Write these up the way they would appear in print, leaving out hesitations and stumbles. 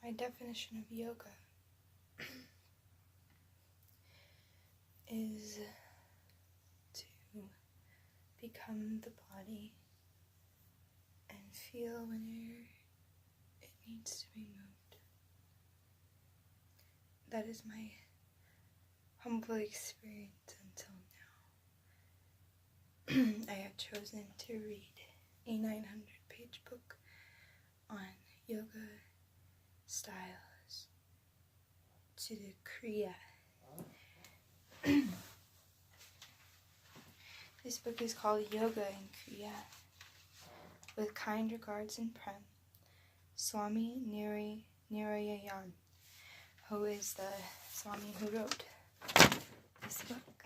My definition of yoga is to become the body and feel whenever it needs to be moved. That is my humble experience until now. I have chosen to read a 900-page book on yoga styles to the Kriya. This book is called Yoga and Kriya. With kind regards and prem, Swami Narayan, who is the Swami who wrote this book.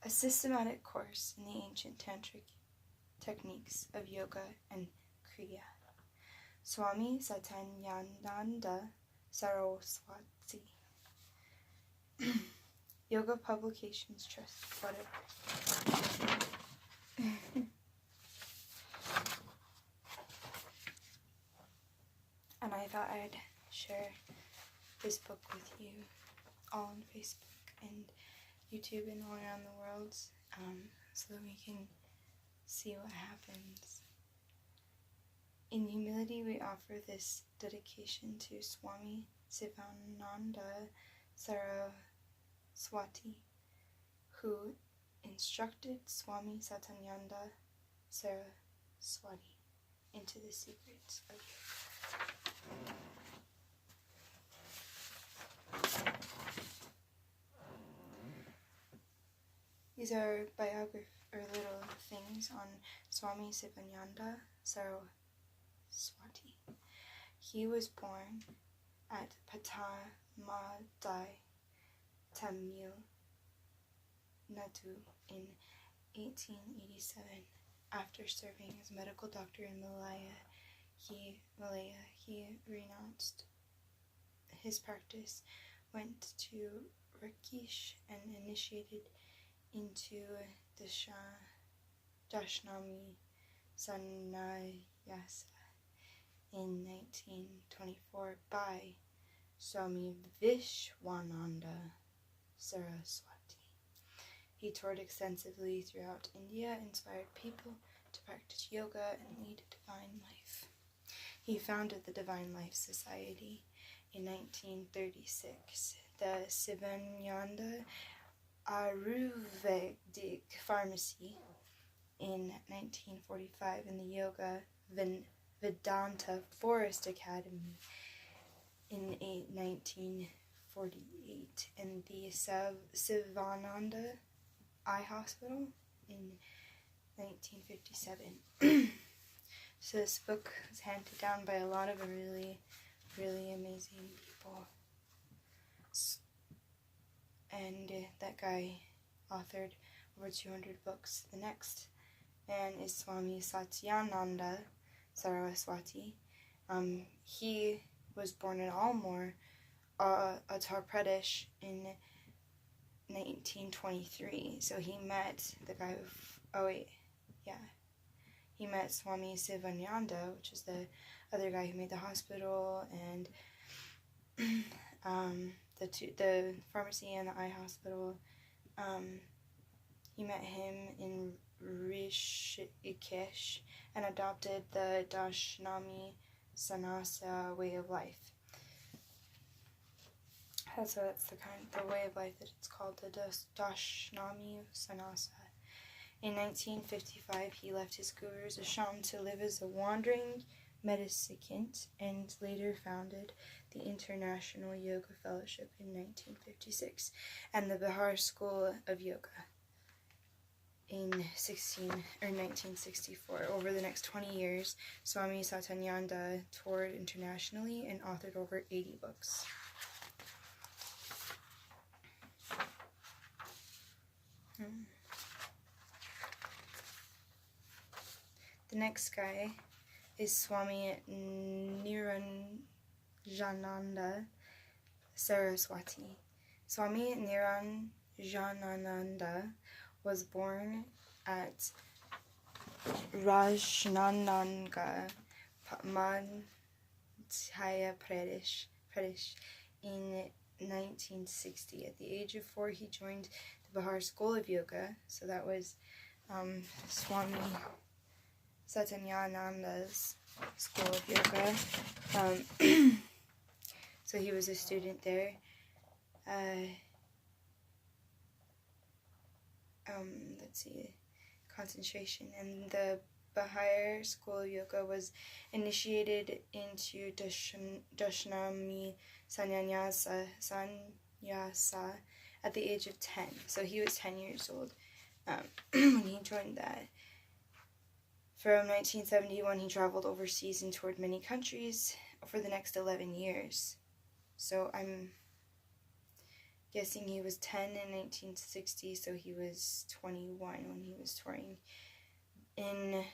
A systematic course in the ancient tantric techniques of yoga and Kriya. Swami Satyananda Saraswati. Yoga Publications Trust, whatever. And I thought I'd share this book with you all on Facebook and YouTube and all around the world, so that we can see what happens. In humility, we offer this dedication to Swami Sivananda Saraswati, who instructed Swami Satyananda Saraswati into the secrets of yoga. These are little things on Swami Sivananda Saraswati. He was born at Patamadai, Tamil Nadu in 1887. After serving as medical doctor in Malaya, he renounced his practice, went to Rakish, and initiated into the Dashnami Sannyasa in 1924 by Swami Vishwananda Saraswati. He toured extensively throughout India, inspired people to practice yoga and lead a divine life. He founded the Divine Life Society in 1936, the Sivananda Ayurvedic Pharmacy in 1945, and the Yoga Vedanta Forest Academy in 1948, and the Sivananda Eye Hospital in 1957. So this book was handed down by a lot of really, really amazing people. And that guy authored over 200 books. The next man is Swami Satyananda Saraswati. He was born in Almore, Uttar Pradesh in 1923. So he met the guy he met Swami Sivananda, which is the other guy who made the hospital, and the pharmacy and the eye hospital. He met him in Rishikesh and adopted the Dashnami Sannyasa way of life. So that's the way of life that it's called, the Dashnami Sannyasa. In 1955, he left his guru's ashram to live as a wandering mendicant, and later founded the International Yoga Fellowship in 1956 and the Bihar School of Yoga in 1964. Over the next 20 years, Swami Satyananda toured internationally and authored over 80 books. The next guy is Swami Niranjananda Saraswati. Swami Niranjananda was born at Rajnandanga, Madhya Pradesh in 1960. At the age of 4, he joined the Bihar School of Yoga. So that was Swami Satyananda's School of Yoga. So he was a student there. Let's see, concentration. And the Bihar School of Yoga was initiated into Dashnami Sannyasa at the age of 10. So he was 10 years old when he joined that. From 1971, he traveled overseas and toured many countries for the next 11 years. So I'm guessing he was 10 in 1960, so he was 21 when he was touring. In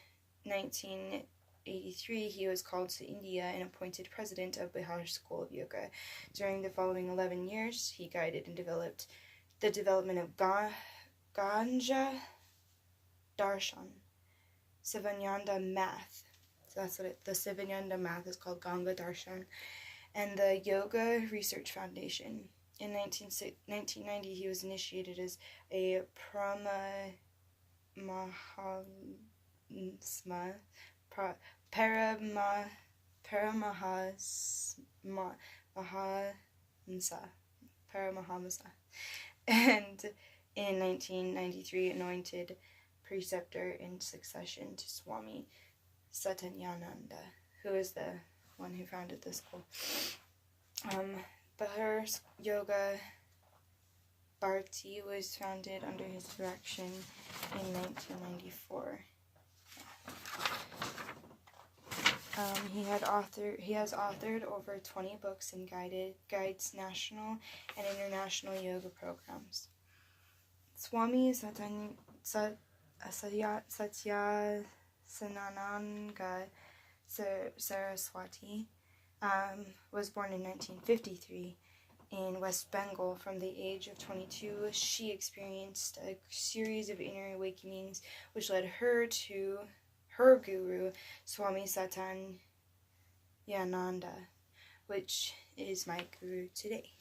1983, he was called to India and appointed president of Bihar School of Yoga. During the following 11 years, he guided and developed the development of Ganja Darshan, Sivananda math. So that's what the Sivananda math is called, Ganga Darshan, and the Yoga Research Foundation. In 1990, he was initiated as a Paramahamsa, and in 1993 anointed preceptor in succession to Swami Satyananda, who is the one who founded the school. Bihar Yoga Bharti was founded under his direction in 1994. He has authored over 20 books and guides national and international yoga programs. Swami Satyanananda Saraswati was born in 1953 in West Bengal. From the age of 22, she experienced a series of inner awakenings which led her to her guru, Swami Satyanananda, which is my guru today.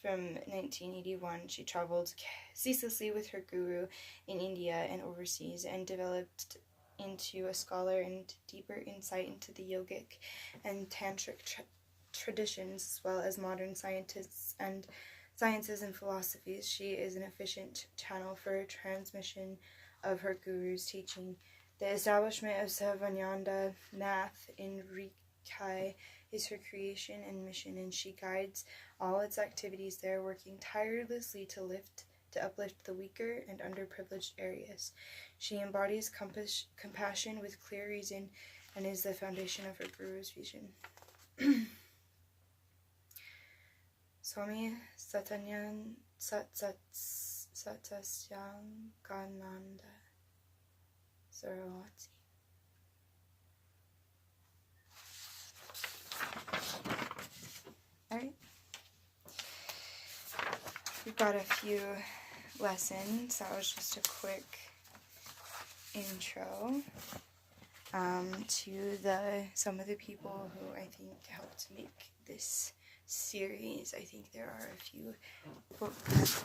From 1981, she traveled ceaselessly with her guru in India and overseas and developed into a scholar and deeper insight into the yogic and tantric traditions, as well as modern sciences and philosophies. She is an efficient channel for transmission of her guru's teaching. The establishment of Savananda math in Rikai is her creation and mission, and she guides all its activities there, working tirelessly to uplift the weaker and underprivileged areas. She embodies compassion with clear reason and is the foundation of her guru's vision. Swami Satyanananda Saraswati. Alright. We've got a few lessons. That was just a quick intro to some of the people who I think helped make this series. I think there are a few books.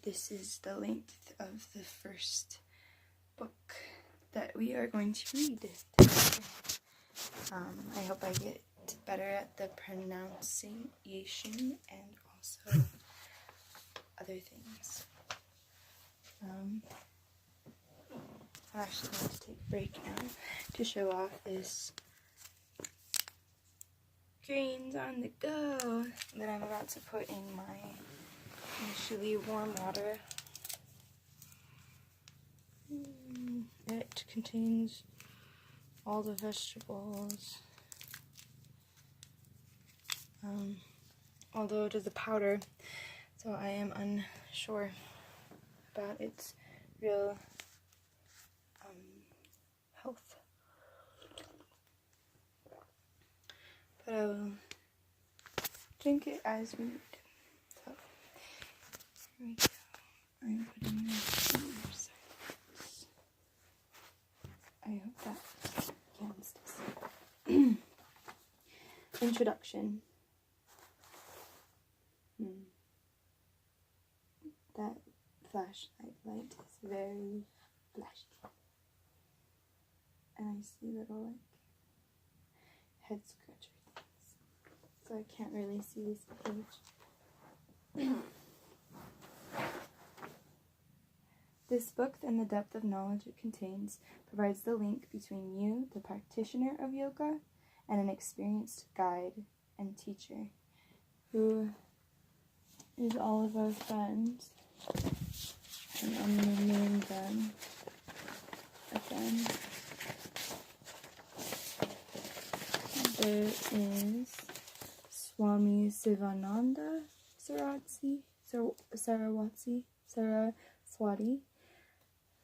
This is the length of the first book that we are going to read together. I hope I get better at the pronunciation and also other things. I'm actually going to take a break now to show off this grains on the go that I'm about to put in my initially warm water. It contains all the vegetables, although it is a powder, so I am unsure about its real health. But I will drink it as we read. So, here we go. I'm putting my fingers. I hope that cans this. Introduction. That flashlight light is very flashy. And I see little like head scratcher things. So I can't really see this page. This book and the depth of knowledge it contains provides the link between you, the practitioner of yoga, and an experienced guide and teacher who is all of our friends. And I'm going to name them again. There is Swami Sivananda Saraswati,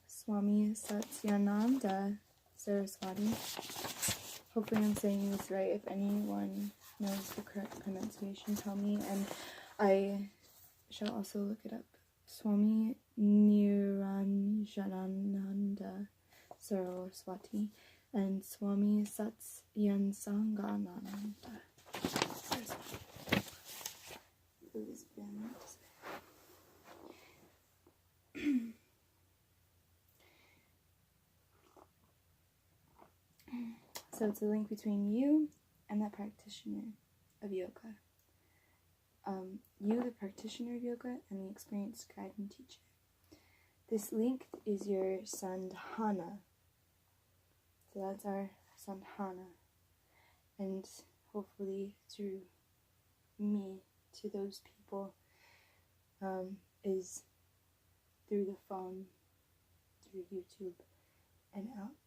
Swami Satyananda Saraswati. Hopefully I'm saying this right. If anyone knows the correct pronunciation, tell me, and I shall also look it up. Swami Niranjananda Saraswati and Swami Satyansangananda Saraswati. Who's been So it's a link between you and the practitioner of yoga. You, the practitioner of yoga, and the experienced guide and teacher. This link is your sandhana. So that's our sandhana. And hopefully through me to those people is through the phone, through YouTube, and out.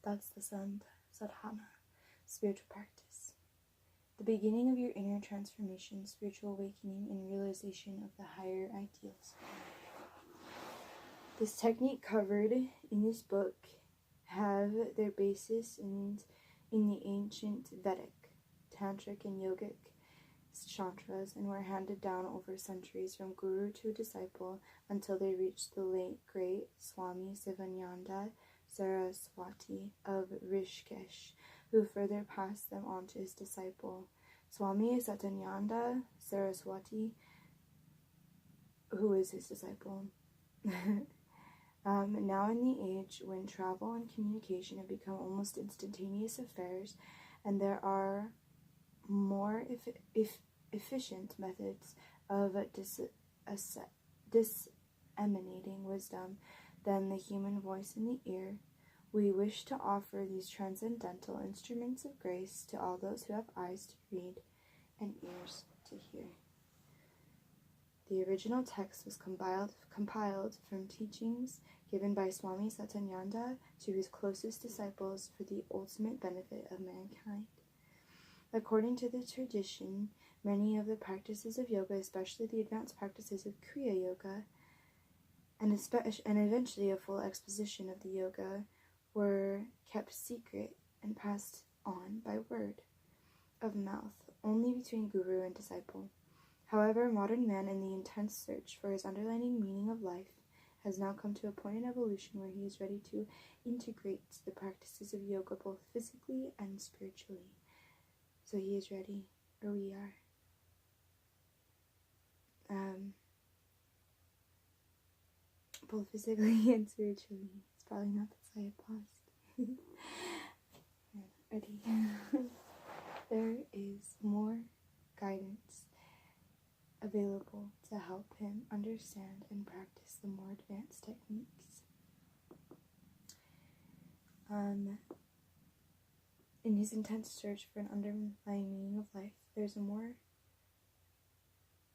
That's the sadhana, spiritual practice. The beginning of your inner transformation, spiritual awakening, and realization of the higher ideals. This technique covered in this book have their basis in the ancient Vedic, Tantric, and Yogic shantras, and were handed down over centuries from guru to disciple until they reached the late great Swami Sivananda Saraswati of Rishikesh, who further passed them on to his disciple, Swami Satyananda Saraswati, who is his disciple. Now in the age when travel and communication have become almost instantaneous affairs, and there are more efficient methods of disseminating wisdom than the human voice in the ear, we wish to offer these transcendental instruments of grace to all those who have eyes to read and ears to hear. The original text was compiled from teachings given by Swami Satyananda to his closest disciples for the ultimate benefit of mankind. According to the tradition, many of the practices of yoga, especially the advanced practices of Kriya Yoga, and eventually a full exposition of the yoga, were kept secret and passed on by word of mouth, only between guru and disciple. However, modern man, in the intense search for his underlying meaning of life, has now come to a point in evolution where he is ready to integrate the practices of yoga both physically and spiritually. So he is ready, or we are. Both physically and spiritually. It's probably not the why I paused. Ready? There is more guidance available to help him understand and practice the more advanced techniques. In his intense search for an underlying meaning of life, there's more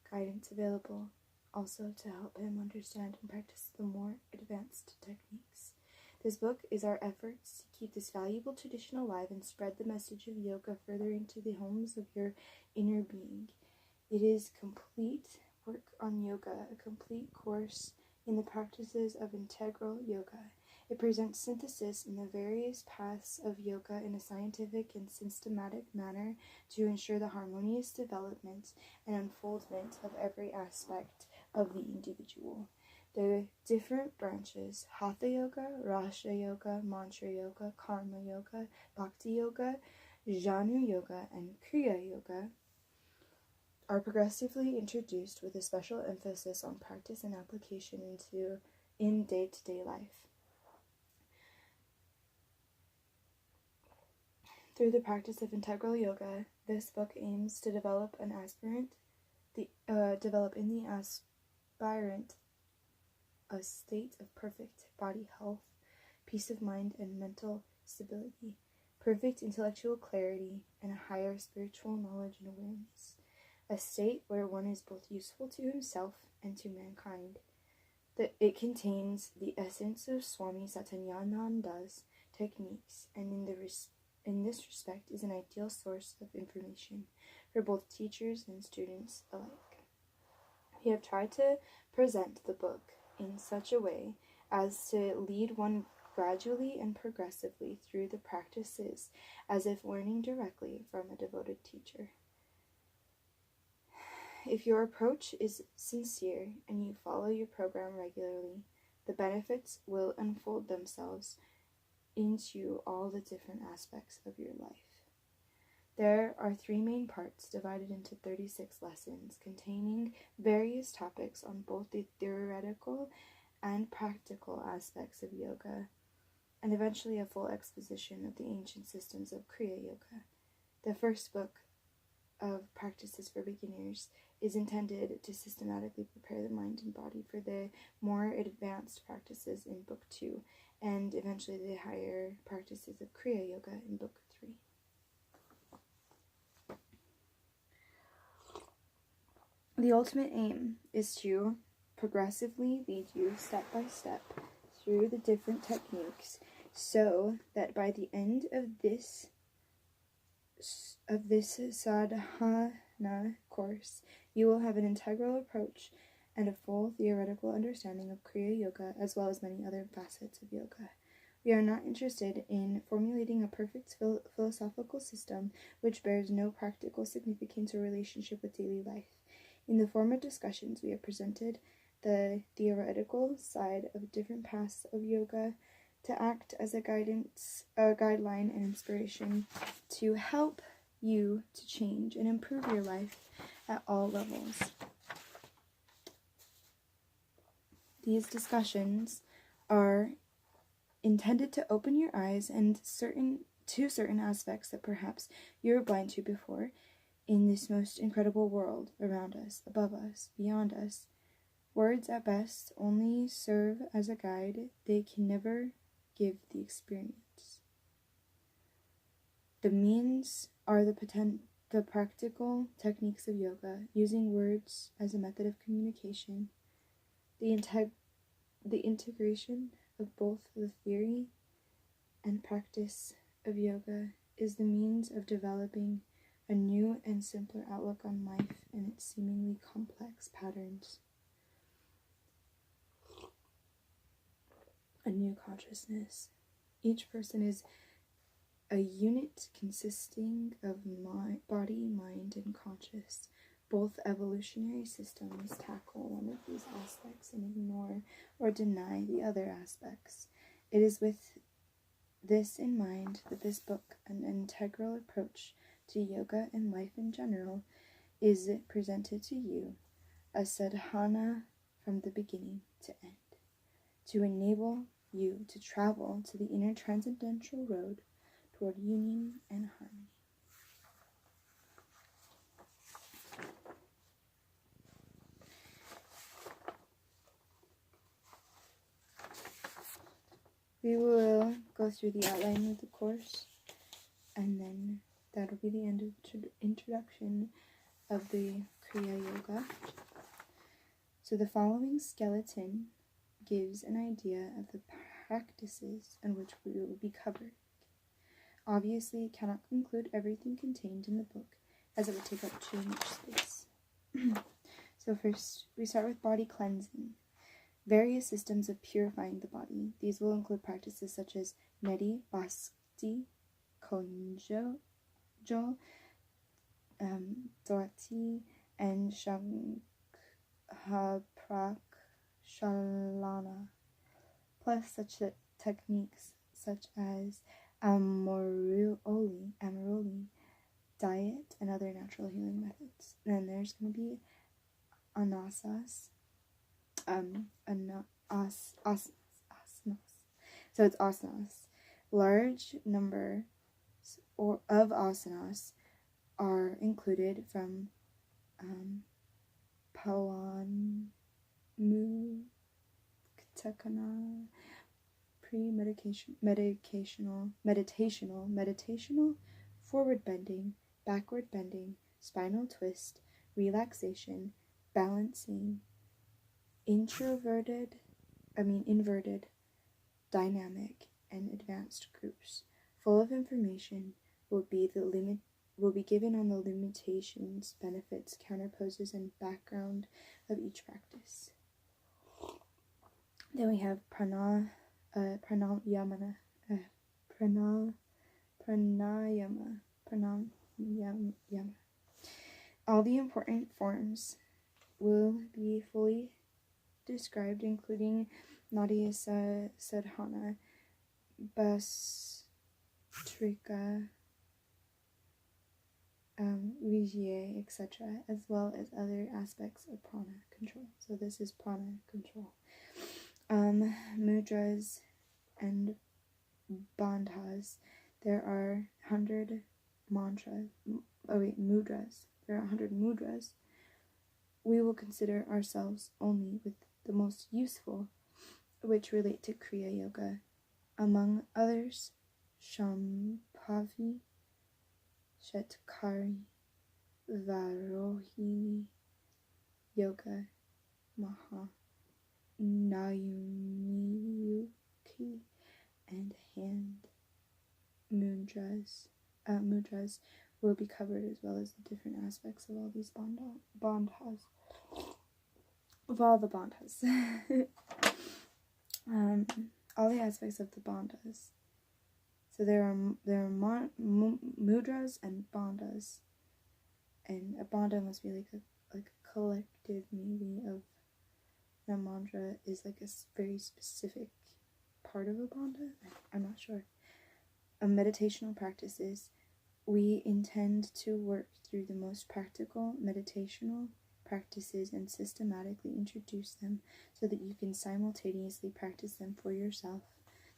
guidance available also to help him understand and practice the more advanced techniques. This book is our efforts to keep this valuable tradition alive and spread the message of yoga further into the homes of your inner being. It is complete work on yoga, a complete course in the practices of integral yoga. It presents synthesis in the various paths of yoga in a scientific and systematic manner to ensure the harmonious development and unfoldment of every aspect of the individual. The different branches, Hatha Yoga, Raja Yoga, Mantra Yoga, Karma Yoga, Bhakti Yoga, Jhanu Yoga, and Kriya Yoga are progressively introduced with a special emphasis on practice and application in day-to-day life. Through the practice of integral yoga, this book aims to develop in the aspirant a state of perfect body health, peace of mind and mental stability, perfect intellectual clarity, and a higher spiritual knowledge and awareness, a state where one is both useful to himself and to mankind. It contains the essence of Swami Satyananda's techniques, and in this respect is an ideal source of information for both teachers and students alike. We have tried to present the book in such a way as to lead one gradually and progressively through the practices, as if learning directly from a devoted teacher. If your approach is sincere and you follow your program regularly, the benefits will unfold themselves into all the different aspects of your life. There are 3 main parts divided into 36 lessons containing various topics on both the theoretical and practical aspects of yoga, and eventually a full exposition of the ancient systems of Kriya Yoga. The first book of practices for beginners is intended to systematically prepare the mind and body for the more advanced practices in Book 2, and eventually the higher practices of Kriya Yoga in Book 3. The ultimate aim is to progressively lead you step by step through the different techniques, so that by the end of this sadhana course, you will have an integral approach and a full theoretical understanding of Kriya Yoga, as well as many other facets of yoga. We are not interested in formulating a perfect philosophical system which bears no practical significance or relationship with daily life. In the former discussions, we have presented the theoretical side of different paths of yoga to act as a guideline and inspiration to help you to change and improve your life at all levels. These discussions are intended to open your eyes and to certain aspects that perhaps you were blind to before in this most incredible world around us, above us, beyond us. Words at best only serve as a guide. They can never give the experience. The means are the practical techniques of yoga, using words as a method of communication. The integration of both the theory and practice of yoga is the means of developing a new and simpler outlook on life and its seemingly complex patterns. A new consciousness. Each person is a unit consisting of body, mind, and conscious. Both evolutionary systems tackle one of these aspects and ignore or deny the other aspects. It is with this in mind that this book, an integral approach to yoga and life in general, is presented to you, a sadhana from the beginning to end, to enable you to travel to the inner transcendental road toward union and harmony. We will go through the outline of the course, and then that'll be the end of the introduction of the Kriya Yoga. So the following skeleton gives an idea of the practices in which we will be covering. Obviously, it cannot include everything contained in the book, as it would take up too much space. So first, we start with body cleansing. Various systems of purifying the body. These will include practices such as Neti, Bhakti, Konjo, Dwati, and Shankhaprakshalana, plus such techniques such as Amaroli, diet, and other natural healing methods. And then there's going to be asanas. So it's asanas. Large number of asanas are included from Pawanmuktakana, meditational, forward bending, backward bending, spinal twist, relaxation, balancing, inverted, dynamic, and advanced groups. Full of information will be given on the limitations, benefits, counterposes, and background of each practice. Then we have pranayama. All the important forms will be fully described, including Nadia Sadhana, Bastrika, Vijay, etc., as well as other aspects of prana control. So this is prana control. Mudras and bandhas. There are 100 mudras. There are 100 mudras. We will consider ourselves only with the most useful, which relate to Kriya Yoga. Among others, Shambhavi, Shatkari, Varohini, Yoga, Maha, Nayamiyuki, and hand mudras will be covered, as well as the different aspects of all these bandhas. Of all the bandhas. All the aspects of the bandhas. So there are mudras and bandhas. And a bandha must be like a collective maybe of a mantra is like a very specific part of a bandha. I'm not sure. Meditational practices. We intend to work through the most practical meditational practices and systematically introduce them so that you can simultaneously practice them for yourself.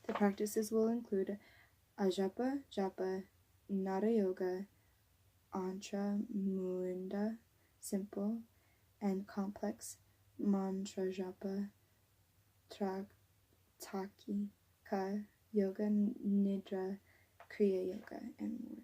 The practices will include ajapa, japa, nada yoga, antra, muinda, simple and complex, mantra japa, taki, ka, yoga, nidra, kriya yoga, and more.